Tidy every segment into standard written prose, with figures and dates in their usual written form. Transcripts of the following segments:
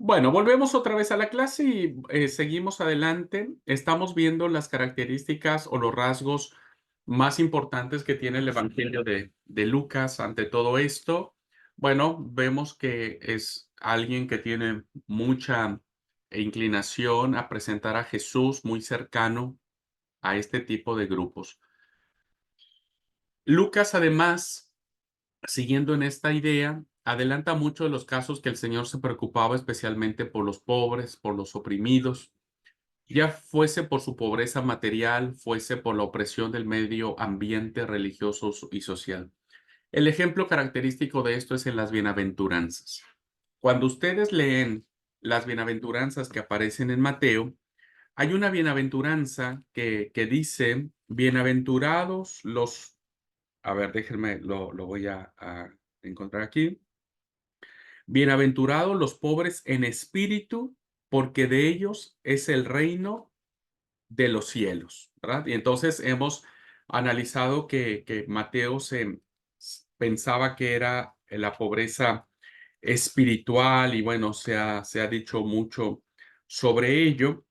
Bueno, volvemos otra vez a la clase y seguimos adelante. Estamos viendo las características o los rasgos más importantes que tiene el Evangelio de Lucas ante todo esto. Bueno, vemos que es alguien que tiene mucha inclinación a presentar a Jesús muy cercano a este tipo de grupos. Lucas, además, siguiendo en esta idea, adelanta mucho de los casos que el Señor se preocupaba especialmente por los pobres, por los oprimidos, ya fuese por su pobreza material, fuese por la opresión del medio ambiente religioso y social. El ejemplo característico de esto es en las bienaventuranzas. Cuando ustedes leen las bienaventuranzas que aparecen en Mateo, hay una bienaventuranza que dice, bienaventurados los, a ver, déjenme, lo voy a encontrar aquí. Bienaventurados los pobres en espíritu, porque de ellos es el reino de los cielos, ¿verdad? Y entonces hemos analizado que Mateo pensaba que era la pobreza espiritual y bueno, se ha dicho mucho sobre ello,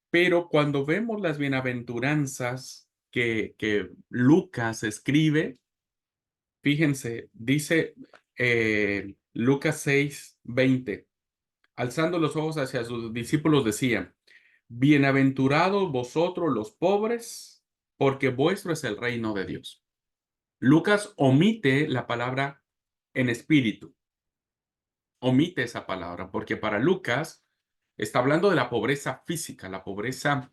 pero cuando vemos las bienaventuranzas que Lucas escribe, fíjense, dice Lucas 6:20, alzando los ojos hacia sus discípulos decía, bienaventurados vosotros los pobres, porque vuestro es el reino de Dios. Lucas omite la palabra en espíritu, omite esa palabra, porque para Lucas está hablando de la pobreza física, la pobreza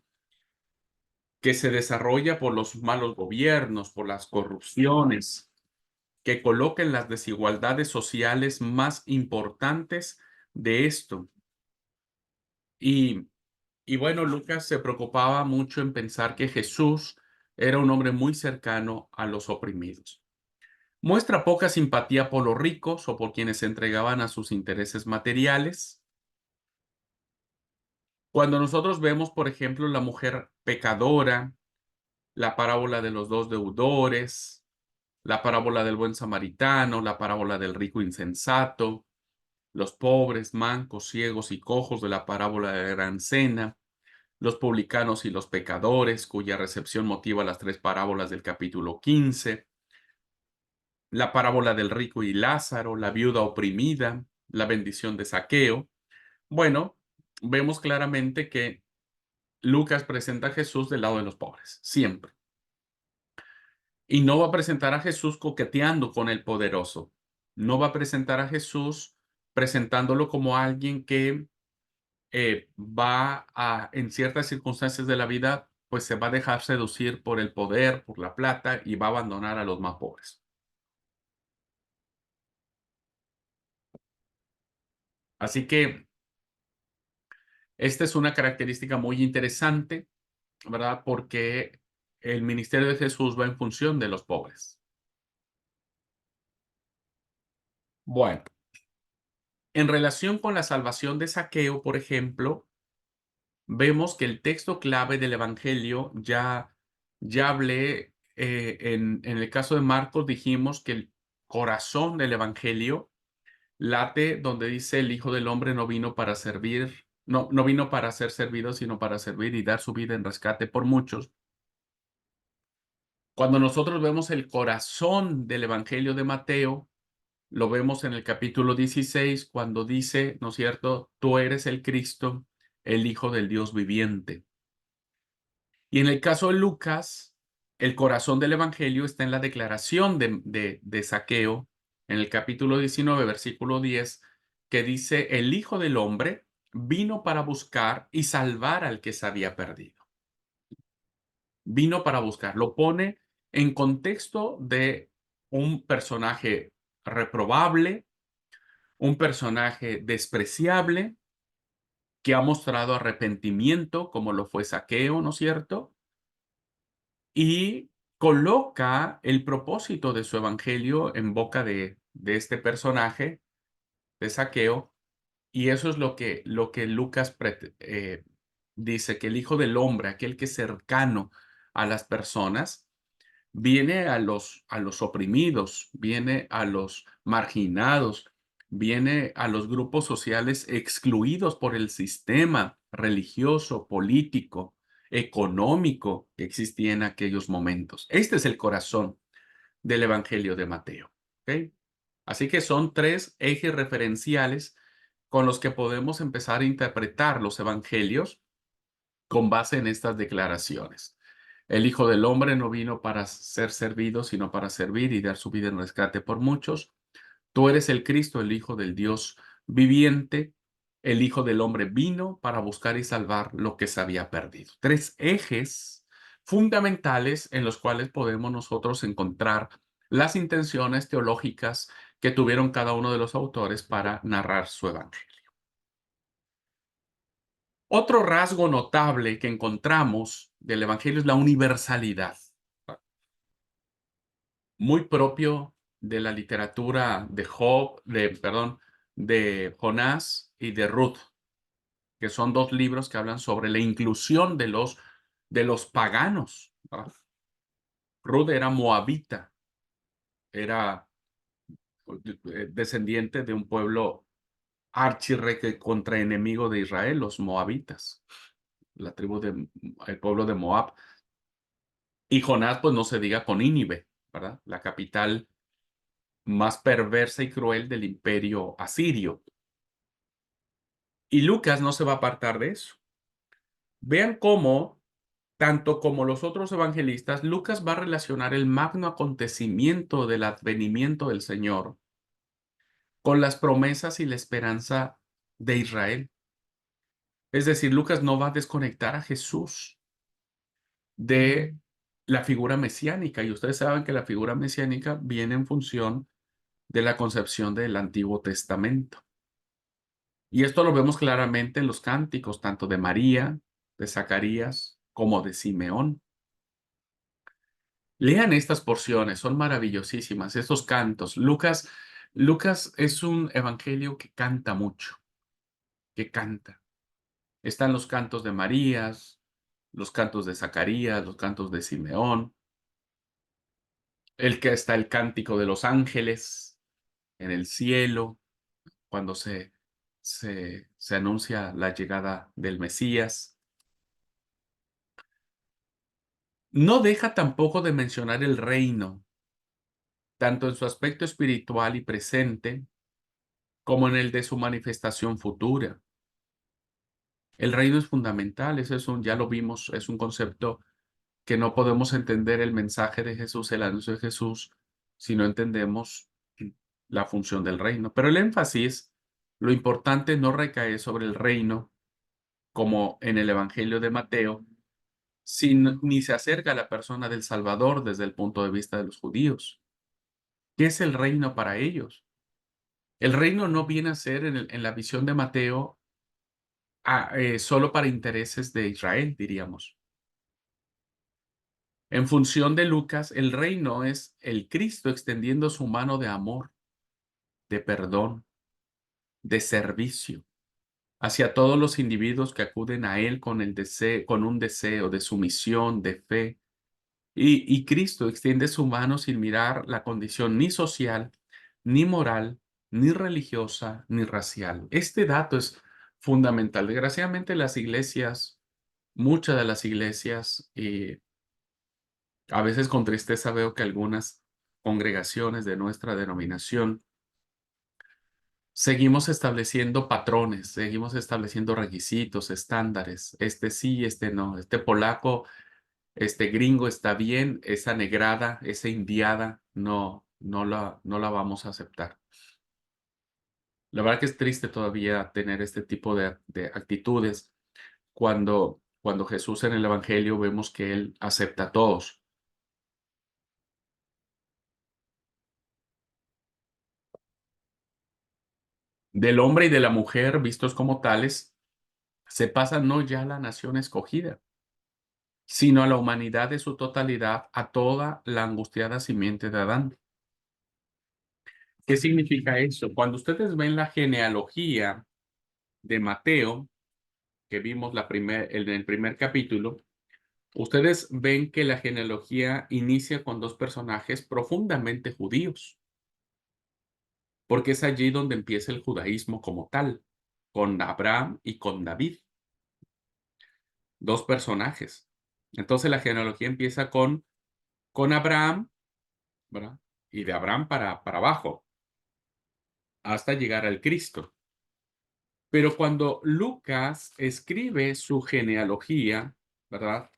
que se desarrolla por los malos gobiernos, por las corrupciones, que coloquen las desigualdades sociales más importantes de esto. Y Y bueno, Lucas se preocupaba mucho en pensar que Jesús era un hombre muy cercano a los oprimidos. Muestra poca simpatía por los ricos o por quienes se entregaban a sus intereses materiales. Cuando nosotros vemos, por ejemplo, la mujer pecadora, la parábola de los dos deudores, la parábola del buen samaritano, la parábola del rico insensato, los pobres, mancos, ciegos y cojos de la parábola de la gran cena, los publicanos y los pecadores, cuya recepción motiva las tres parábolas del capítulo 15, la parábola del rico y Lázaro, la viuda oprimida, la bendición de Zaqueo. Bueno, vemos claramente que Lucas presenta a Jesús del lado de los pobres, siempre. Y no va a presentar a Jesús coqueteando con el poderoso. No va a presentar a Jesús presentándolo como alguien que en ciertas circunstancias de la vida, pues se va a dejar seducir por el poder, por la plata y va a abandonar a los más pobres. Así que esta es una característica muy interesante, ¿verdad? Porque el ministerio de Jesús va en función de los pobres. Bueno, en relación con la salvación de Zaqueo, por ejemplo, vemos que el texto clave del Evangelio ya hablé, en el caso de Marcos dijimos que el corazón del Evangelio late donde dice el Hijo del Hombre no vino para servir, no vino para ser servido, sino para servir y dar su vida en rescate por muchos. Cuando nosotros vemos el corazón del Evangelio de Mateo, lo vemos en el capítulo 16, cuando dice, ¿no es cierto? Tú eres el Cristo, el Hijo del Dios viviente. Y en el caso de Lucas, el corazón del Evangelio está en la declaración de Zaqueo, en el capítulo 19, versículo 10, que dice, el Hijo del Hombre vino para buscar y salvar al que se había perdido. Vino para buscar. Lo pone en contexto de un personaje reprobable, un personaje despreciable, que ha mostrado arrepentimiento, como lo fue Zaqueo, ¿no es cierto? Y coloca el propósito de su evangelio en boca de este personaje, de Zaqueo, y eso es lo que Lucas dice, que el Hijo del Hombre, aquel que es cercano a las personas, viene a los oprimidos, viene a los marginados, viene a los grupos sociales excluidos por el sistema religioso, político, económico que existía en aquellos momentos. Este es el corazón del Evangelio de Mateo, ¿ok? Así que son tres ejes referenciales con los que podemos empezar a interpretar los evangelios con base en estas declaraciones. El Hijo del Hombre no vino para ser servido, sino para servir y dar su vida en rescate por muchos. Tú eres el Cristo, el Hijo del Dios viviente. El Hijo del Hombre vino para buscar y salvar lo que se había perdido. Tres ejes fundamentales en los cuales podemos nosotros encontrar las intenciones teológicas que tuvieron cada uno de los autores para narrar su evangelio. Otro rasgo notable que encontramos del evangelio es la universalidad, muy propio de la literatura de de Jonás y de Ruth, que son dos libros que hablan sobre la inclusión de los paganos, ¿verdad? Ruth era moabita, era descendiente de un pueblo contraenemigo de Israel, los moabitas, el pueblo de Moab. Y Jonás, pues no se diga con Nínive, ¿verdad? La capital más perversa y cruel del imperio asirio. Y Lucas no se va a apartar de eso. Vean cómo, tanto como los otros evangelistas, Lucas va a relacionar el magno acontecimiento del advenimiento del Señor con las promesas y la esperanza de Israel. Es decir, Lucas no va a desconectar a Jesús de la figura mesiánica. Y ustedes saben que la figura mesiánica viene en función de la concepción del Antiguo Testamento. Y esto lo vemos claramente en los cánticos, tanto de María, de Zacarías, como de Simeón. Lean estas porciones, son maravillosísimas, estos cantos. Lucas es un evangelio que canta mucho, que canta. Están los cantos de Marías, los cantos de Zacarías, los cantos de Simeón, el que está el cántico de los ángeles en el cielo, cuando se anuncia la llegada del Mesías. No deja tampoco de mencionar el reino, tanto en su aspecto espiritual y presente, como en el de su manifestación futura. El reino es fundamental, ya lo vimos, es un concepto que no podemos entender el mensaje de Jesús, el anuncio de Jesús, si no entendemos la función del reino. Pero el énfasis, lo importante no recae sobre el reino, como en el Evangelio de Mateo, ni se acerca a la persona del Salvador desde el punto de vista de los judíos. ¿Qué es el reino para ellos? El reino no viene a ser en la visión de Mateo solo para intereses de Israel, diríamos. En función de Lucas, el reino es el Cristo extendiendo su mano de amor, de perdón, de servicio hacia todos los individuos que acuden a Él con un deseo de sumisión, de fe. Y Cristo extiende su mano sin mirar la condición ni social, ni moral, ni religiosa, ni racial. Este dato es fundamental. Desgraciadamente las iglesias, muchas de las iglesias, y a veces con tristeza veo que algunas congregaciones de nuestra denominación seguimos estableciendo patrones, seguimos estableciendo requisitos, estándares. Este sí, este no. Este polaco, este gringo está bien, esa negrada, esa indiada, no la vamos a aceptar. La verdad que es triste todavía tener este tipo de actitudes cuando Jesús en el Evangelio vemos que Él acepta a todos. Del hombre y de la mujer, vistos como tales, se pasa no ya a la nación escogida, sino a la humanidad de su totalidad, a toda la angustiada simiente de Adán. ¿Qué significa eso? Cuando ustedes ven la genealogía de Mateo, que vimos en el primer capítulo, ustedes ven que la genealogía inicia con dos personajes profundamente judíos. porque es allí donde empieza el judaísmo como tal, con Abraham y con David, dos personajes. Entonces la genealogía empieza con Abraham, ¿verdad? Y de Abraham para abajo, hasta llegar al Cristo. Pero cuando Lucas escribe su genealogía, ¿verdad?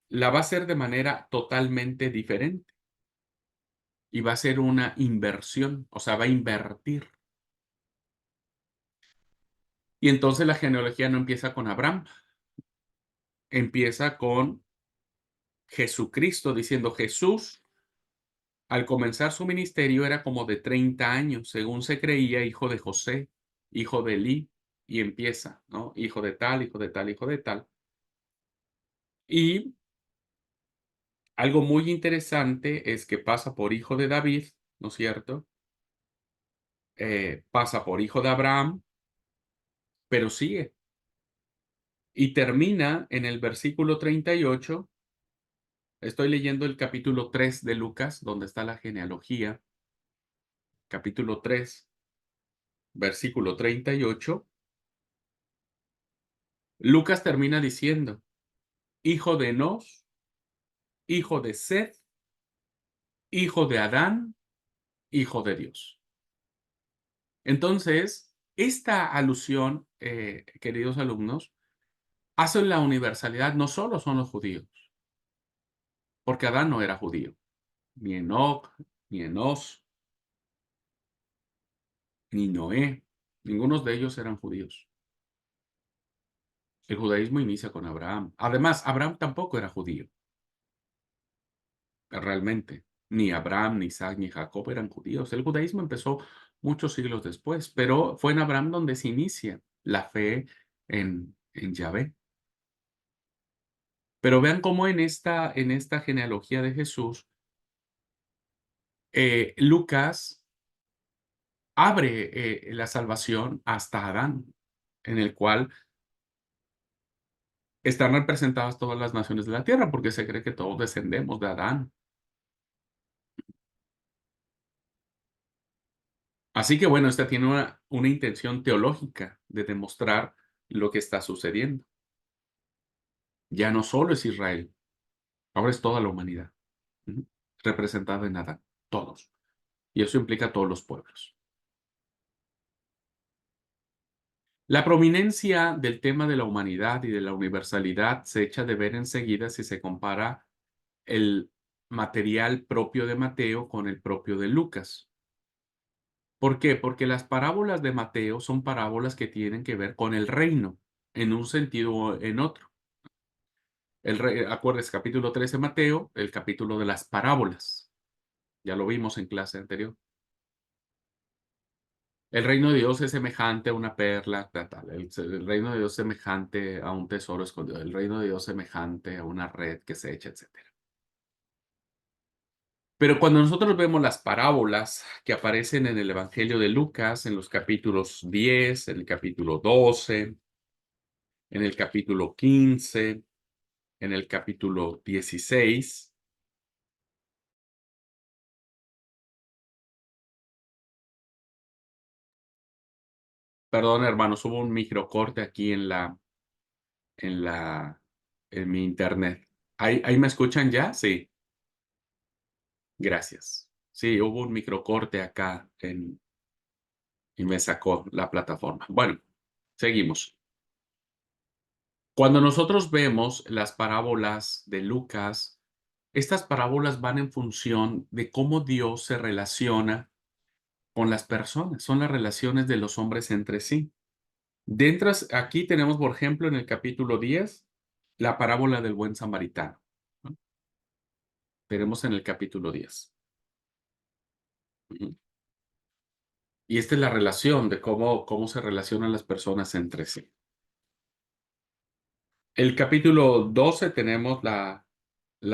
La va a hacer de manera totalmente diferente y va a ser una inversión, o sea, va a invertir. Y entonces la genealogía no empieza con Abraham, empieza con Jesucristo, diciendo Jesús, al comenzar su ministerio era como de 30 años, según se creía, hijo de José, hijo de Elí, y empieza, ¿no? Hijo de tal, hijo de tal, hijo de tal. Y algo muy interesante es que pasa por hijo de David, ¿no es cierto? Pasa por hijo de Abraham, pero sigue. Y termina en el versículo 38. Estoy leyendo el capítulo 3 de Lucas, donde está la genealogía. Capítulo 3, versículo 38. Lucas termina diciendo, hijo de Enos, hijo de Seth, hijo de Adán, hijo de Dios. Entonces, esta alusión, queridos alumnos, hace la universalidad, no solo son los judíos, porque Adán no era judío, ni Enoc, ni Enos, ni Noé, ninguno de ellos eran judíos. El judaísmo inicia con Abraham. Además, Abraham tampoco era judío, realmente. Ni Abraham, ni Isaac, ni Jacob eran judíos. El judaísmo empezó muchos siglos después, pero fue en Abraham donde se inicia la fe en Yahvé. Pero vean cómo en esta genealogía de Jesús, Lucas abre la salvación hasta Adán, en el cual están representadas todas las naciones de la tierra, porque se cree que todos descendemos de Adán. Así que bueno, esta tiene una intención teológica de demostrar lo que está sucediendo. Ya no solo es Israel, ahora es toda la humanidad, ujú, representada en Adán, todos. Y eso implica a todos los pueblos. La prominencia del tema de la humanidad y de la universalidad se echa de ver enseguida si se compara el material propio de Mateo con el propio de Lucas. ¿Por qué? Porque las parábolas de Mateo son parábolas que tienen que ver con el reino, en un sentido o en otro. Acuérdense, capítulo 13 de Mateo, el capítulo de las parábolas. Ya lo vimos en clase anterior. El reino de Dios es semejante a una perla, tal. El reino de Dios es semejante a un tesoro escondido. El reino de Dios es semejante a una red que se echa, etc. Pero cuando nosotros vemos las parábolas que aparecen en el Evangelio de Lucas, en los capítulos 10, en el capítulo 12, en el capítulo 15, en el capítulo 16. Perdón, hermanos, hubo un microcorte aquí en la, en mi internet. ¿Ahí me escuchan ya? Sí, gracias. Sí, hubo un microcorte acá y me sacó la plataforma. Bueno, seguimos. Cuando nosotros vemos las parábolas de Lucas, estas parábolas van en función de cómo Dios se relaciona con las personas, son las relaciones de los hombres entre sí. Aquí tenemos, por ejemplo, en el capítulo 10, la parábola del buen samaritano, ¿no? Veremos en el capítulo 10. Ujú. Y esta es la relación de cómo se relacionan las personas entre sí. El capítulo 12 tenemos la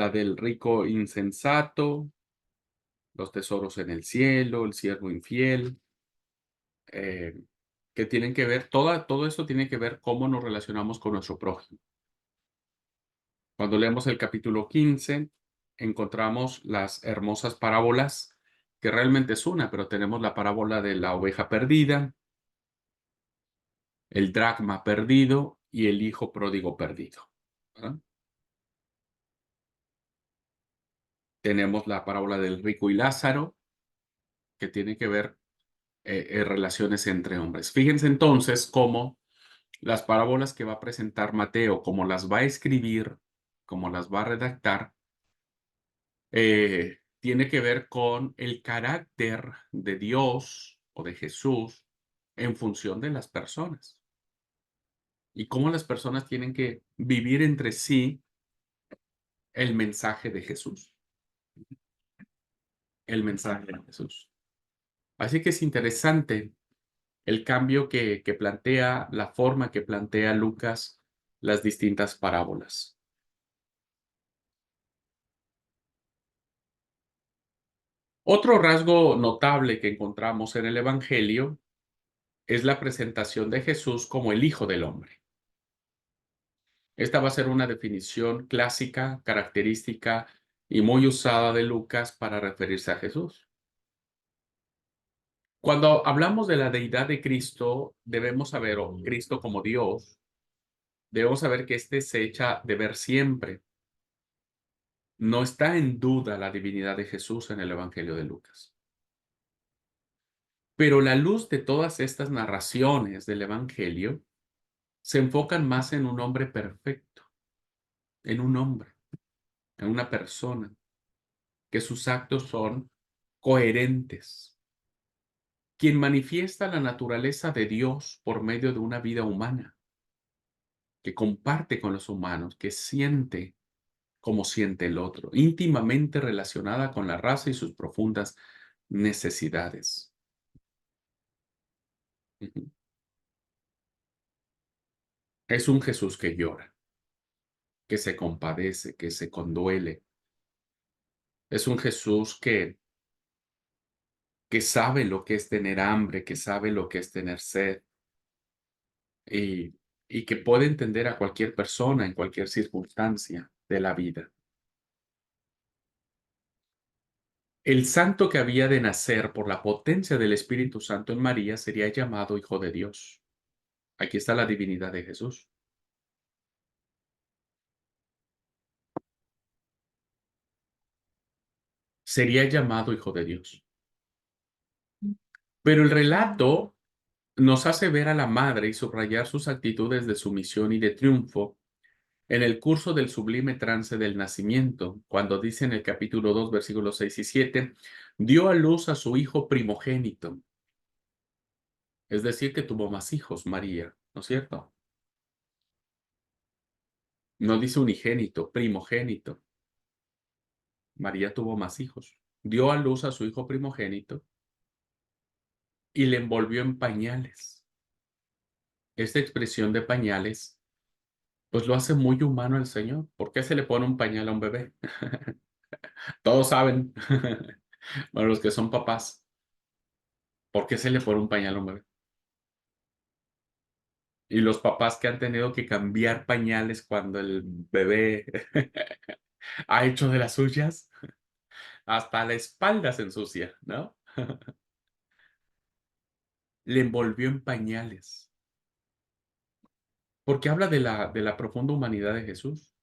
del rico insensato, los tesoros en el cielo, el siervo infiel, eh, que tienen que ver, todo esto tiene que ver cómo nos relacionamos con nuestro prójimo. Cuando leemos el capítulo 15, encontramos las hermosas parábolas que realmente es una, pero tenemos la parábola de la oveja perdida, el dracma perdido y el hijo pródigo perdido, ¿verdad? Tenemos la parábola del rico y Lázaro, que tiene que ver relaciones entre hombres. Fíjense entonces cómo las parábolas que va a presentar Mateo, como las va a escribir, como las va a redactar, tiene que ver con el carácter de Dios o de Jesús en función de las personas y cómo las personas tienen que vivir entre sí el mensaje de Jesús, el mensaje de Jesús. Así que es interesante el cambio que plantea, la forma que plantea Lucas las distintas parábolas. Otro rasgo notable que encontramos en el Evangelio es la presentación de Jesús como el Hijo del Hombre. Esta va a ser una definición clásica, característica y muy usada de Lucas para referirse a Jesús. Cuando hablamos de la deidad de Cristo, debemos saber, o Cristo como Dios, debemos saber que éste se echa de ver siempre. No está en duda la divinidad de Jesús en el Evangelio de Lucas. Pero la luz de todas estas narraciones del Evangelio se enfocan más en un hombre perfecto, en un hombre, en una persona, que sus actos son coherentes, quien manifiesta la naturaleza de Dios por medio de una vida humana, que comparte con los humanos, que siente como siente el otro, íntimamente relacionada con la raza y sus profundas necesidades. Ujú. Es un Jesús que llora, que se compadece, que se conduele. Es un Jesús que sabe lo que es tener hambre, que sabe lo que es tener sed y, y que puede entender a cualquier persona en cualquier circunstancia de la vida. El santo que había de nacer por la potencia del Espíritu Santo en María sería llamado Hijo de Dios. Aquí está la divinidad de Jesús. Sería llamado Hijo de Dios. Pero el relato nos hace ver a la madre y subrayar sus actitudes de sumisión y de triunfo en el curso del sublime trance del nacimiento, cuando dice en el capítulo 2, versículos 6 y 7, dio a luz a su hijo primogénito, es decir, que tuvo más hijos, María, ¿no es cierto? No dice unigénito, primogénito. María tuvo más hijos. Dio a luz a su hijo primogénito y le envolvió en pañales. Esta expresión de pañales, pues lo hace muy humano el Señor. ¿Por qué se le pone un pañal a un bebé? Todos saben. Bueno, los que son papás, ¿por qué se le pone un pañal a un bebé? Y los papás que han tenido que cambiar pañales cuando el bebé ha hecho de las suyas, hasta la espalda se ensucia, ¿no? Le envolvió en pañales, porque habla de la profunda humanidad de Jesús.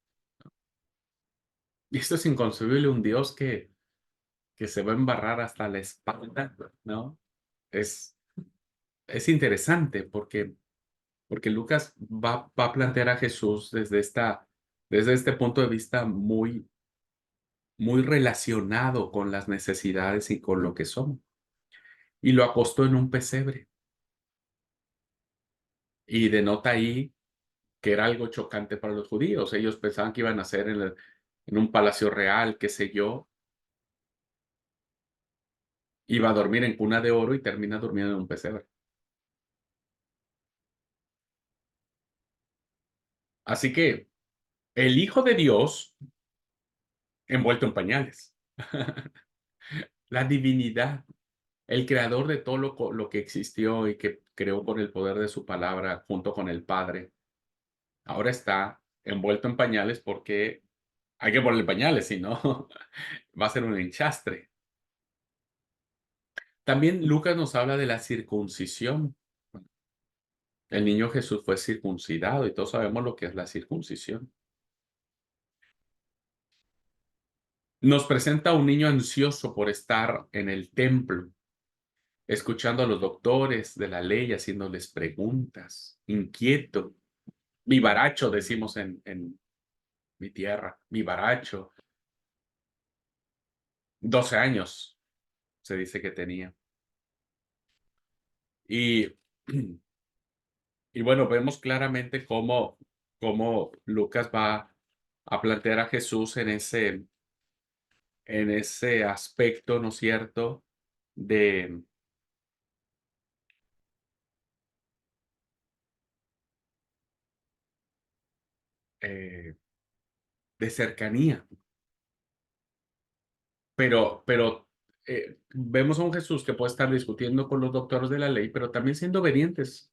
Y esto es inconcebible, un Dios que se va a embarrar hasta la espalda, ¿no? Es, es interesante porque Lucas va a plantear a Jesús desde este punto de vista muy relacionado con las necesidades y con lo que son. Y lo acostó en un pesebre. Y denota ahí que era algo chocante para los judíos. Ellos pensaban que iban a nacer en un palacio real, qué sé yo. Iba a dormir en cuna de oro y termina durmiendo en un pesebre. Así que el Hijo de Dios envuelto en pañales. La divinidad, el creador de todo lo que existió y que creó por el poder de su palabra junto con el Padre, ahora está envuelto en pañales porque hay que ponerle pañales, si no va a ser un enchastre. También Lucas nos habla de la circuncisión. El niño Jesús fue circuncidado y todos sabemos lo que es la circuncisión. Nos presenta a un niño ansioso por estar en el templo, escuchando a los doctores de la ley, haciéndoles preguntas, inquieto, vivaracho, decimos en mi tierra, vivaracho. 12 años se dice que tenía. Y, y bueno, vemos claramente cómo Lucas va a plantear a Jesús en ese aspecto, ¿no es cierto?, de, eh, de cercanía. Pero vemos a un Jesús que puede estar discutiendo con los doctores de la ley, pero también siendo obedientes.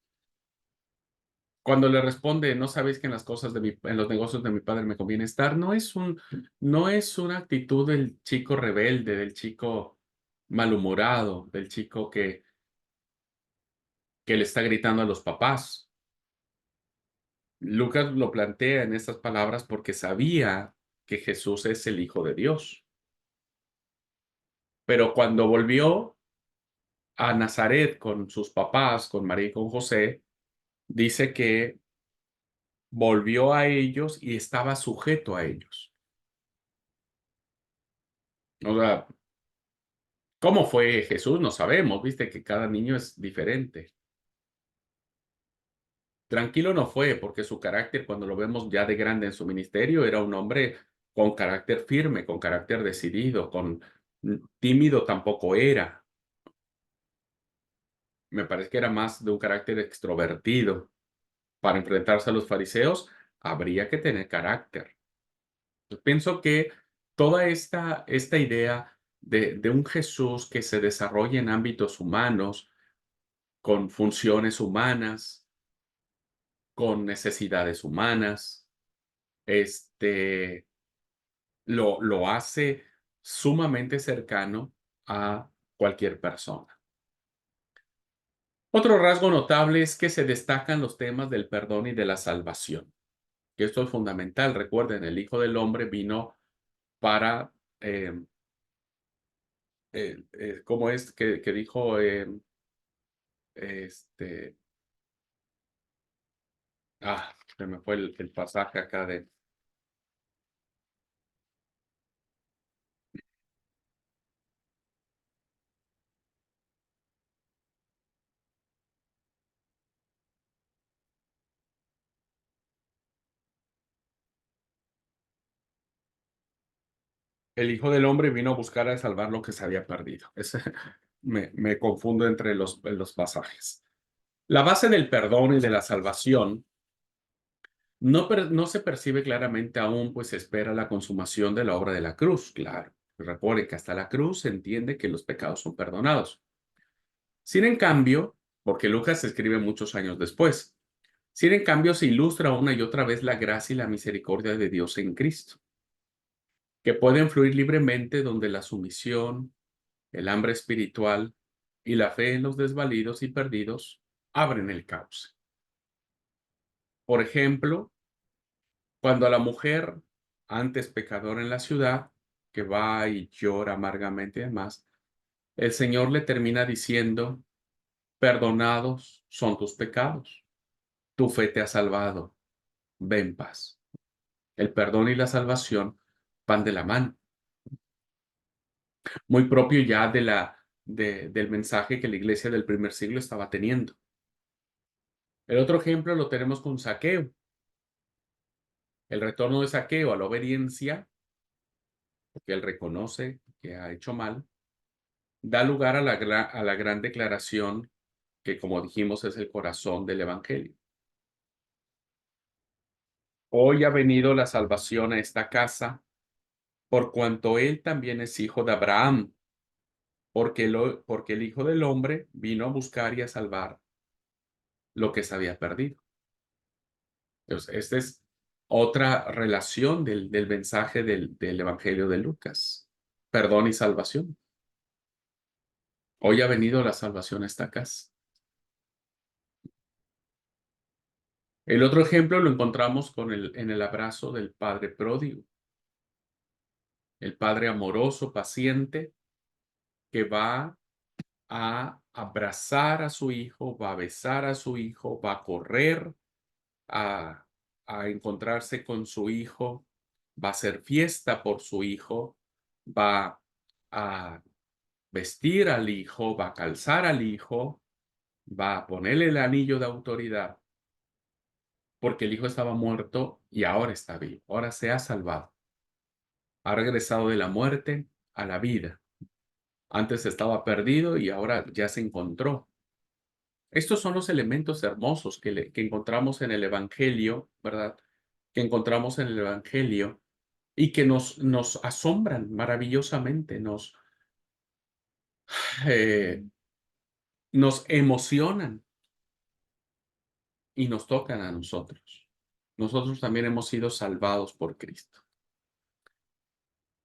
Cuando le responde, no sabéis que en las cosas en los negocios de mi padre me conviene estar, no es una actitud del chico rebelde, del chico malhumorado, del chico que le está gritando a los papás. Lucas lo plantea en estas palabras porque sabía que Jesús es el Hijo de Dios. Pero cuando volvió a Nazaret con sus papás, con María y con José, dice que volvió a ellos y estaba sujeto a ellos. O sea, ¿cómo fue Jesús? No sabemos, viste que cada niño es diferente. Tranquilo no fue, porque su carácter, cuando lo vemos ya de grande en su ministerio, era un hombre con carácter firme, con carácter decidido, tímido tampoco era. Me parece que era más de un carácter extrovertido. Para enfrentarse a los fariseos, habría que tener carácter. Yo pienso que toda esta idea de un Jesús que se desarrolla en ámbitos humanos, con funciones humanas, con necesidades humanas, este, lo hace sumamente cercano a cualquier persona. Otro rasgo notable es que se destacan los temas del perdón y de la salvación, que esto es fundamental. Recuerden, el Hijo del Hombre vino para, ¿cómo es que dijo? Este, Se me fue el pasaje acá de el Hijo del Hombre vino a buscar a salvar lo que se había perdido. Me confundo entre los pasajes. La base del perdón y de la salvación no se percibe claramente aún, pues se espera la consumación de la obra de la cruz, claro. Recuerde que hasta la cruz se entiende que los pecados son perdonados. Sin en cambio, porque Lucas escribe muchos años después, sin en cambio se ilustra una y otra vez la gracia y la misericordia de Dios en Cristo, que pueden fluir libremente donde la sumisión, el hambre espiritual y la fe en los desvalidos y perdidos abren el cauce. Por ejemplo, cuando a la mujer, antes pecadora en la ciudad, que va y llora amargamente y demás, el Señor le termina diciendo, perdonados son tus pecados, tu fe te ha salvado, ve en paz. El perdón y la salvación van de la mano, muy propio ya del mensaje que la iglesia del primer siglo estaba teniendo. El otro ejemplo lo tenemos con Zaqueo. El retorno de Zaqueo a la obediencia, porque él reconoce que ha hecho mal, da lugar a a la gran declaración que, como dijimos, es el corazón del Evangelio. Hoy ha venido la salvación a esta casa, por cuanto él también es hijo de Abraham, porque el Hijo del Hombre vino a buscar y a salvar lo que se había perdido. Entonces, esta es otra relación del mensaje del Evangelio de Lucas. Perdón y salvación. Hoy ha venido la salvación a esta casa. El otro ejemplo lo encontramos en el abrazo del padre pródigo, el padre amoroso, paciente, que va a abrazar a su hijo, va a besar a su hijo, va a correr a, a encontrarse con su hijo, va a hacer fiesta por su hijo, va a vestir al hijo, va a calzar al hijo, va a ponerle el anillo de autoridad, porque el hijo estaba muerto y ahora está vivo, ahora se ha salvado, ha regresado de la muerte a la vida. Antes estaba perdido y ahora ya se encontró. Estos son los elementos hermosos que encontramos en el Evangelio, ¿verdad? Que encontramos en el Evangelio y que nos asombran maravillosamente, eh, nos emocionan y nos tocan a nosotros. Nosotros también hemos sido salvados por Cristo.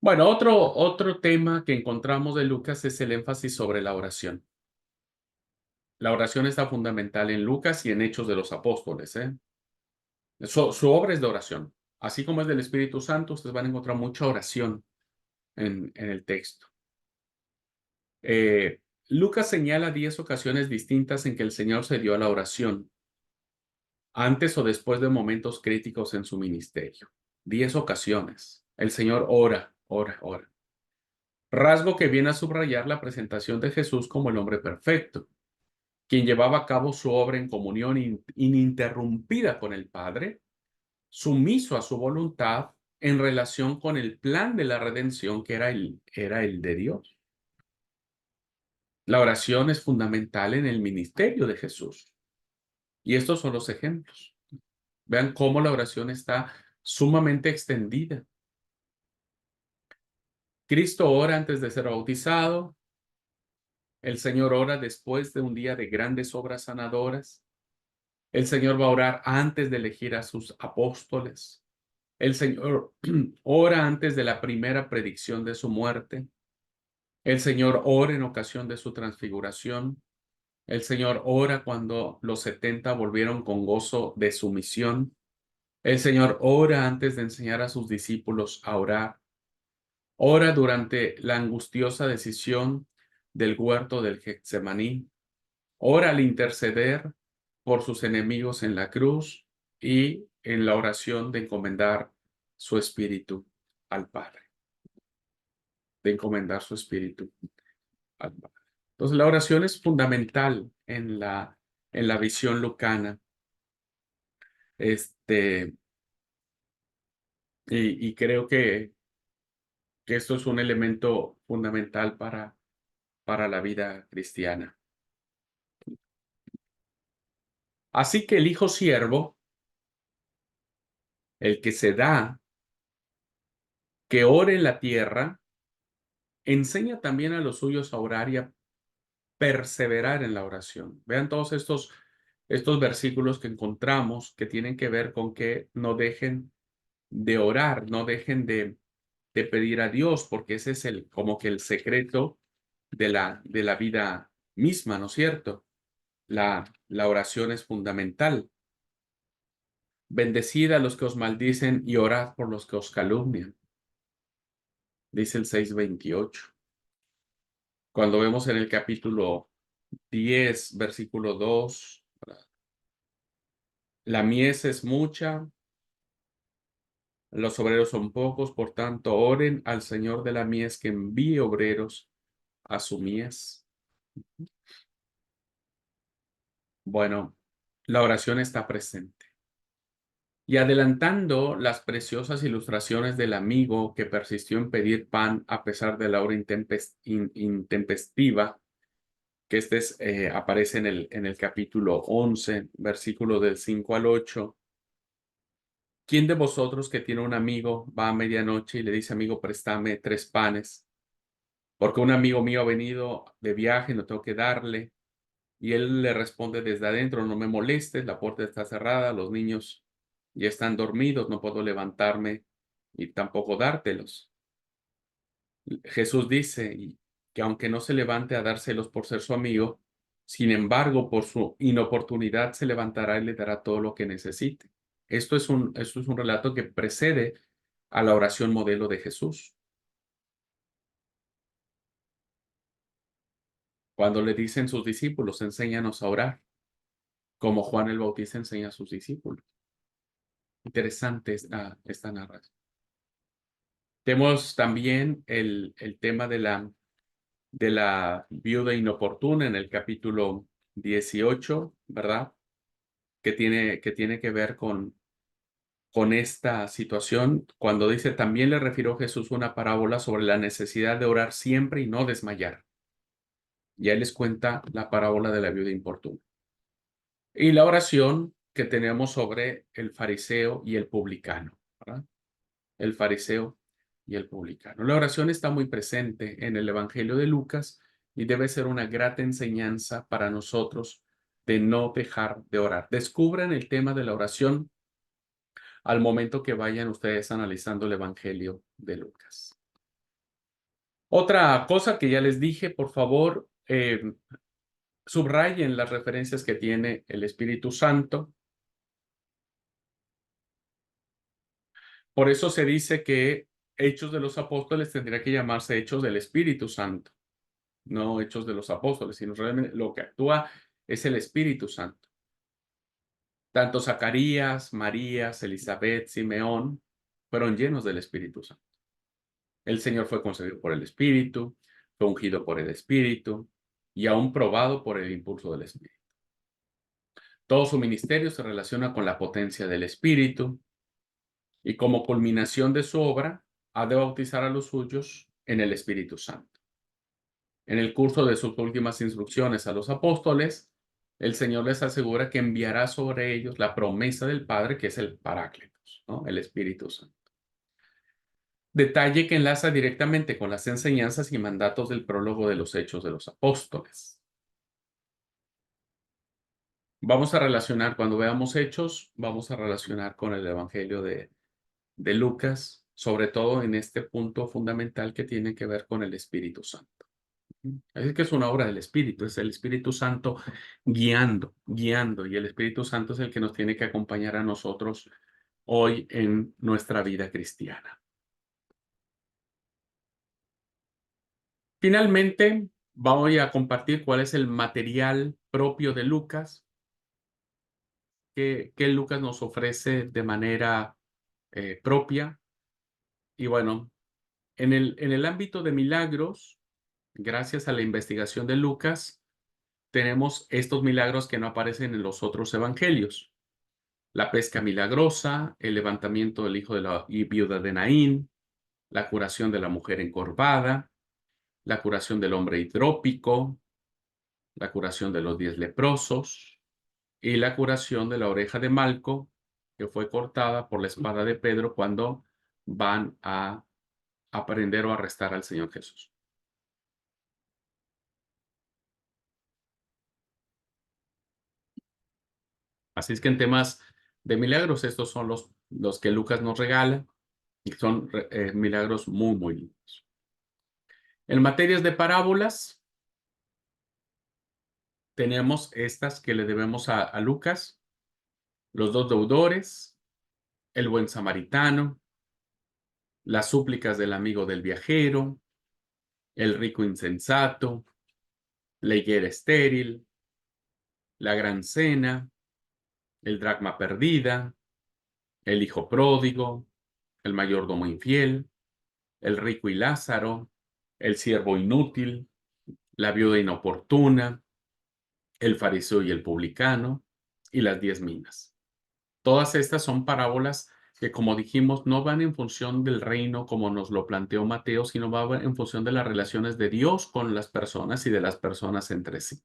Bueno, otro tema que encontramos de Lucas es el énfasis sobre la oración. La oración está fundamental en Lucas y en Hechos de los Apóstoles, ¿eh? Su obra es de oración. Así como es del Espíritu Santo, ustedes van a encontrar mucha oración en el texto. Lucas señala 10 ocasiones distintas en que el Señor se dio a la oración, antes o después de momentos críticos en su ministerio. 10 ocasiones. El Señor ora, ora, ora. Rasgo que viene a subrayar la presentación de Jesús como el hombre perfecto, quien llevaba a cabo su obra en comunión ininterrumpida con el Padre, sumiso a su voluntad en relación con el plan de la redención que era el de Dios. La oración es fundamental en el ministerio de Jesús. Y estos son los ejemplos. Vean cómo la oración está sumamente extendida. Cristo ora antes de ser bautizado. El Señor ora después de un día de grandes obras sanadoras. El Señor va a orar antes de elegir a sus apóstoles. El Señor ora antes de la primera predicción de su muerte. El Señor ora en ocasión de su transfiguración. El Señor ora cuando los 70 volvieron con gozo de su misión. El Señor ora antes de enseñar a sus discípulos a orar. Ora durante la angustiosa decisión del huerto del Getsemaní. Ora al interceder por sus enemigos en la cruz y en la oración de encomendar su espíritu al Padre. De encomendar su espíritu al Padre. Entonces, la oración es fundamental en la visión lucana. Este, y creo que esto es un elemento fundamental para la vida cristiana. Así que el hijo siervo, el que se da, que ore en la tierra, enseña también a los suyos a orar y a perseverar en la oración. Vean todos estos versículos que encontramos que tienen que ver con que no dejen de orar, no dejen de pedir a Dios, porque ese es como que el secreto de la vida misma, ¿no es cierto? La oración es fundamental. Bendecid a los que os maldicen y orad por los que os calumnian, dice el 6:28. Cuando vemos en el capítulo 10, versículo 2, la mies es mucha, los obreros son pocos, por tanto, oren al Señor de la mies que envíe obreros a su mies. Bueno, la oración está presente. Y adelantando las preciosas ilustraciones del amigo que persistió en pedir pan a pesar de la hora intempestiva, que aparece en el capítulo 11, versículo del 5 al 8. ¿Quién de vosotros que tiene un amigo va a medianoche y le dice, amigo, préstame 3 panes? Porque un amigo mío ha venido de viaje, no tengo que darle. Y él le responde desde adentro, no me molestes, la puerta está cerrada, los niños ya están dormidos, no puedo levantarme y tampoco dártelos. Jesús dice, que aunque no se levante a dar celos por ser su amigo, sin embargo, por su inoportunidad se levantará y le dará todo lo que necesite. Esto es un relato que precede a la oración modelo de Jesús. Cuando le dicen sus discípulos, enséñanos a orar, como Juan el Bautista enseña a sus discípulos. Interesante esta narración. Tenemos también el tema de la viuda inoportuna en el capítulo 18, ¿verdad? Que tiene que ver con esta situación, cuando dice, también le refirió Jesús una parábola sobre la necesidad de orar siempre y no desmayar. Y ahí les cuenta la parábola de la viuda importuna. Y la oración que tenemos sobre el fariseo y el publicano, ¿verdad? El fariseo y el publicano. La oración está muy presente en el Evangelio de Lucas y debe ser una grata enseñanza para nosotros de no dejar de orar. Descubran el tema de la oración al momento que vayan ustedes analizando el Evangelio de Lucas. Otra cosa que ya les dije, por favor, subrayen las referencias que tiene el Espíritu Santo. Por eso se dice que Hechos de los Apóstoles tendría que llamarse Hechos del Espíritu Santo, no Hechos de los Apóstoles, sino realmente lo que actúa es el Espíritu Santo. Tanto Zacarías, Marías, Elizabeth, Simeón fueron llenos del Espíritu Santo. El Señor fue concebido por el Espíritu, fue ungido por el Espíritu y aún probado por el impulso del Espíritu. Todo su ministerio se relaciona con la potencia del Espíritu y como culminación de su obra ha de bautizar a los suyos en el Espíritu Santo. En el curso de sus últimas instrucciones a los apóstoles, el Señor les asegura que enviará sobre ellos la promesa del Padre, que es el Paráclitos, ¿no? El Espíritu Santo. Detalle que enlaza directamente con las enseñanzas y mandatos del prólogo de los Hechos de los Apóstoles. Vamos a relacionar, cuando veamos Hechos, vamos a relacionar con el Evangelio de Lucas, sobre todo en este punto fundamental que tiene que ver con el Espíritu Santo. Es que es una obra del Espíritu, es el Espíritu Santo guiando, y el Espíritu Santo es el que nos tiene que acompañar a nosotros hoy en nuestra vida cristiana. Finalmente, voy a compartir cuál es el material propio de Lucas, que Lucas nos ofrece de manera propia. Y bueno, en el ámbito de milagros, gracias a la investigación de Lucas, tenemos estos milagros que no aparecen en los otros evangelios. La pesca milagrosa, el levantamiento del hijo de la viuda de Naín, la curación de la mujer encorvada, la curación del hombre hidrópico, la curación de los 10 leprosos y la curación de la oreja de Malco, que fue cortada por la espada de Pedro cuando van a aprender o arrestar al Señor Jesús. Así es que en temas de milagros, estos son los que Lucas nos regala y son milagros muy, muy lindos. En materias de parábolas, tenemos estas que le debemos a Lucas, los dos deudores, el buen samaritano, las súplicas del amigo del viajero, el rico insensato, la higuera estéril, la gran cena, el dracma perdida, el hijo pródigo, el mayordomo infiel, el rico y Lázaro, el siervo inútil, la viuda inoportuna, el fariseo y el publicano, y las 10 minas. Todas estas son parábolas que, como dijimos, no van en función del reino como nos lo planteó Mateo, sino van en función de las relaciones de Dios con las personas y de las personas entre sí.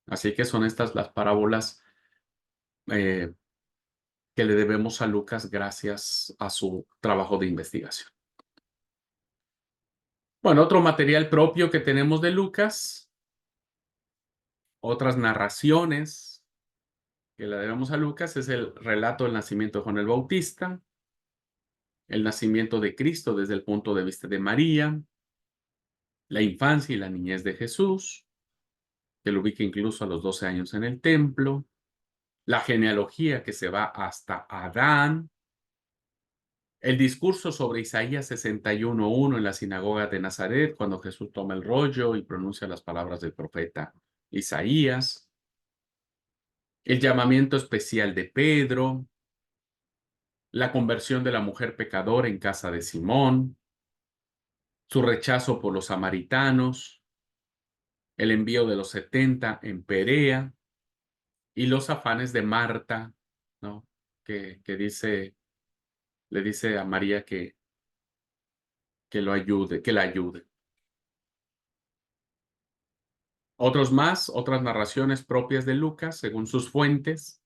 Así que son estas las parábolas que le debemos a Lucas gracias a su trabajo de investigación. Bueno, otro material propio que tenemos de Lucas, otras narraciones que le debemos a Lucas, es el relato del nacimiento de Juan el Bautista, el nacimiento de Cristo desde el punto de vista de María, la infancia y la niñez de Jesús, que lo ubica incluso a los 12 años en el templo, la genealogía que se va hasta Adán, el discurso sobre Isaías 61:1 en la sinagoga de Nazaret, cuando Jesús toma el rollo y pronuncia las palabras del profeta Isaías, el llamamiento especial de Pedro, la conversión de la mujer pecadora en casa de Simón, su rechazo por los samaritanos, el envío de los 70 en Perea y los afanes de Marta, ¿no? Que le dice a María que lo ayude, que la ayude. Otras narraciones propias de Lucas, según sus fuentes,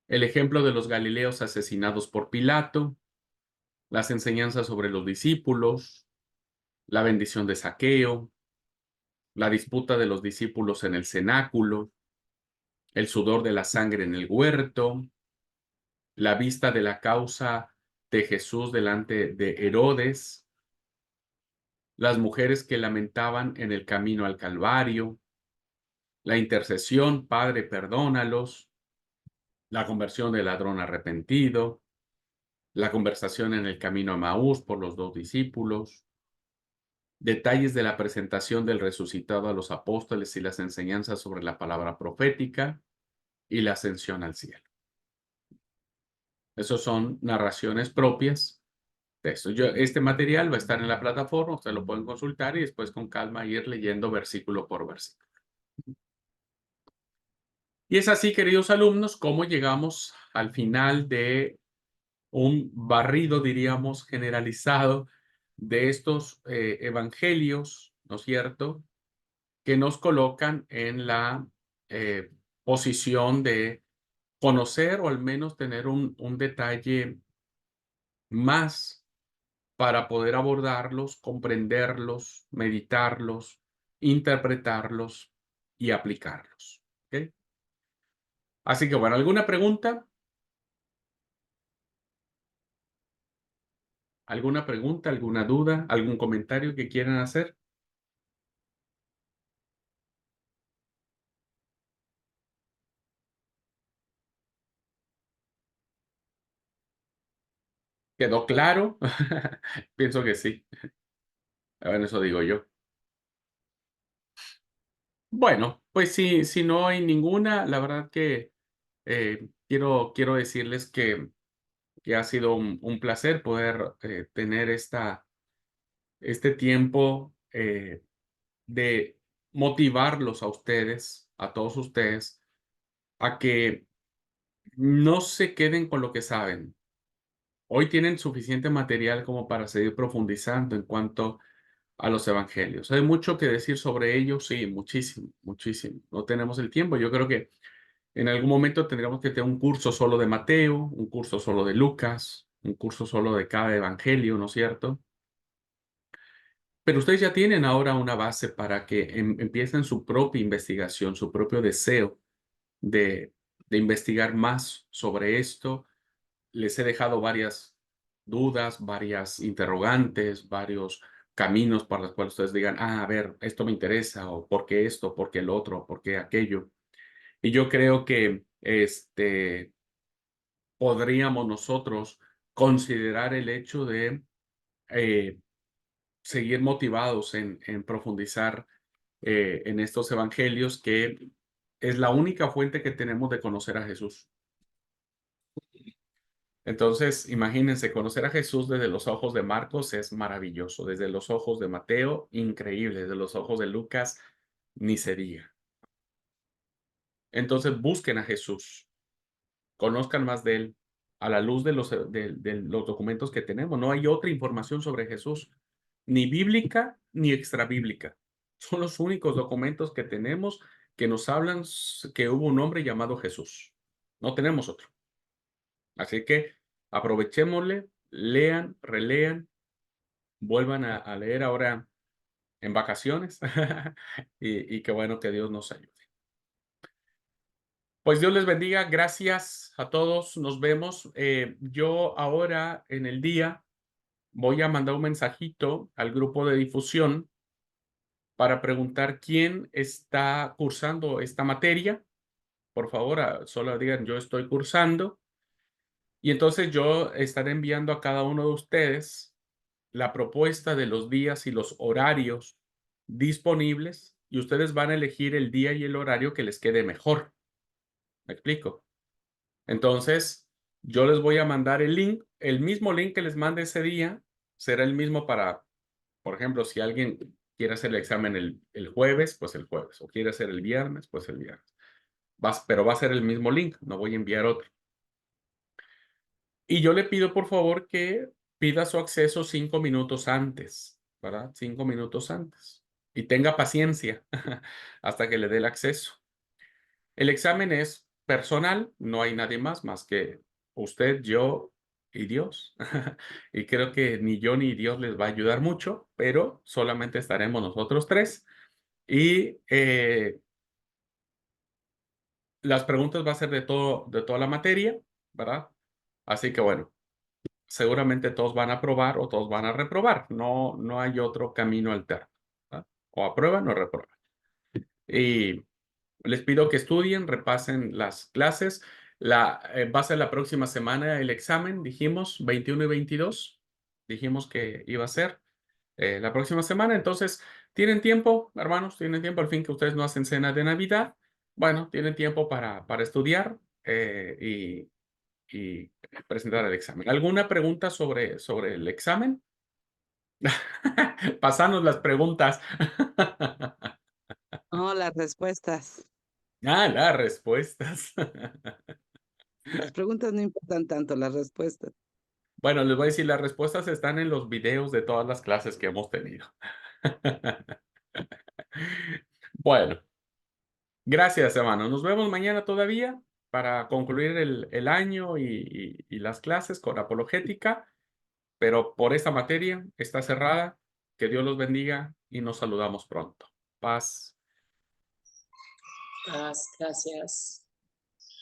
el ejemplo de los galileos asesinados por Pilato, las enseñanzas sobre los discípulos, la bendición de Zaqueo, la disputa de los discípulos en el cenáculo, el sudor de la sangre en el huerto, la vista de la causa de Jesús delante de Herodes, las mujeres que lamentaban en el camino al Calvario, la intercesión, Padre, perdónalos, la conversión del ladrón arrepentido, la conversación en el camino a Maús por los dos discípulos, detalles de la presentación del resucitado a los apóstoles y las enseñanzas sobre la palabra profética y la ascensión al cielo. Esos son narraciones propias de esto. Este material va a estar en la plataforma, ustedes lo pueden consultar y después con calma ir leyendo versículo por versículo. Y es así, queridos alumnos, como llegamos al final de un barrido, diríamos, generalizado de estos evangelios, ¿no es cierto?, que nos colocan en la posición de conocer o al menos tener un detalle más para poder abordarlos, comprenderlos, meditarlos, interpretarlos y aplicarlos. ¿Ok? Así que bueno, ¿alguna pregunta? ¿Alguna pregunta, alguna duda, algún comentario que quieran hacer? ¿Quedó claro? Pienso que sí. Bueno, eso digo yo. Bueno, pues sí, si no hay ninguna, la verdad que quiero decirles que ha sido un placer poder tener este tiempo de motivarlos a ustedes, a todos ustedes, a que no se queden con lo que saben. Hoy tienen suficiente material como para seguir profundizando en cuanto a los evangelios. Hay mucho que decir sobre ellos, sí, muchísimo, muchísimo. No tenemos el tiempo. Yo creo que en algún momento tendríamos que tener un curso solo de Mateo, un curso solo de Lucas, un curso solo de cada evangelio, ¿no es cierto? Pero ustedes ya tienen ahora una base para que empiecen su propia investigación, su propio deseo de, de investigar más sobre esto. Les he dejado varias dudas, varias interrogantes, varios caminos para los cuales ustedes digan, a ver, esto me interesa, o por qué esto, por qué el otro, por qué aquello. Y yo creo que podríamos nosotros considerar el hecho de eh, seguir motivados en profundizar en estos evangelios, que es la única fuente que tenemos de conocer a Jesús. Entonces, imagínense, conocer a Jesús desde los ojos de Marcos es maravilloso, desde los ojos de Mateo, increíble, desde los ojos de Lucas, ni se diga. Entonces, busquen a Jesús, conozcan más de él a la luz de los documentos que tenemos. No hay otra información sobre Jesús, ni bíblica ni extrabíblica. Son los únicos documentos que tenemos que nos hablan que hubo un hombre llamado Jesús. No tenemos otro. Así que aprovechémosle, lean, relean, vuelvan a leer ahora en vacaciones y qué bueno que Dios nos ayude. Pues Dios les bendiga, gracias a todos, nos vemos. Yo ahora en el día voy a mandar un mensajito al grupo de difusión para preguntar quién está cursando esta materia. Por favor, solo digan: "Yo estoy cursando", y entonces yo estaré enviando a cada uno de ustedes la propuesta de los días y los horarios disponibles, y ustedes van a elegir el día y el horario que les quede mejor, ¿me explico? Entonces, yo les voy a mandar el link, el mismo link que les mande ese día, será el mismo para, por ejemplo, si alguien quiere hacer el examen el jueves, pues el jueves, o quiere hacer el viernes, pues el viernes. Pero va a ser el mismo link, no voy a enviar otro. Y yo le pido, por favor, que pida su acceso 5 minutos antes, ¿verdad? 5 minutos antes. Y tenga paciencia hasta que le dé el acceso. El examen es personal, no hay nadie más que usted, yo y Dios. Y creo que ni yo ni Dios les va a ayudar mucho, pero solamente estaremos nosotros tres. Y las preguntas va a ser de toda la materia, ¿verdad? Así que bueno, seguramente todos van a aprobar o todos van a reprobar. No, no hay otro camino alterno, ¿verdad? O aprueban o reprueban. Y les pido que estudien, repasen las clases. Va a ser la próxima semana el examen, dijimos, 21 y 22. Dijimos que iba a ser la próxima semana. Entonces, ¿tienen tiempo, hermanos? ¿Tienen tiempo? Al fin que ustedes no hacen cena de Navidad. Bueno, tienen tiempo para estudiar y presentar el examen. ¿Alguna pregunta sobre el examen? Pasanos las preguntas. No, las respuestas. Las respuestas. Las preguntas no importan tanto, las respuestas. Bueno, les voy a decir, las respuestas están en los videos de todas las clases que hemos tenido. Bueno, gracias, hermano. Nos vemos mañana todavía para concluir el año y las clases con apologética, pero por esta materia está cerrada. Que Dios los bendiga y nos saludamos pronto. Paz. Gracias.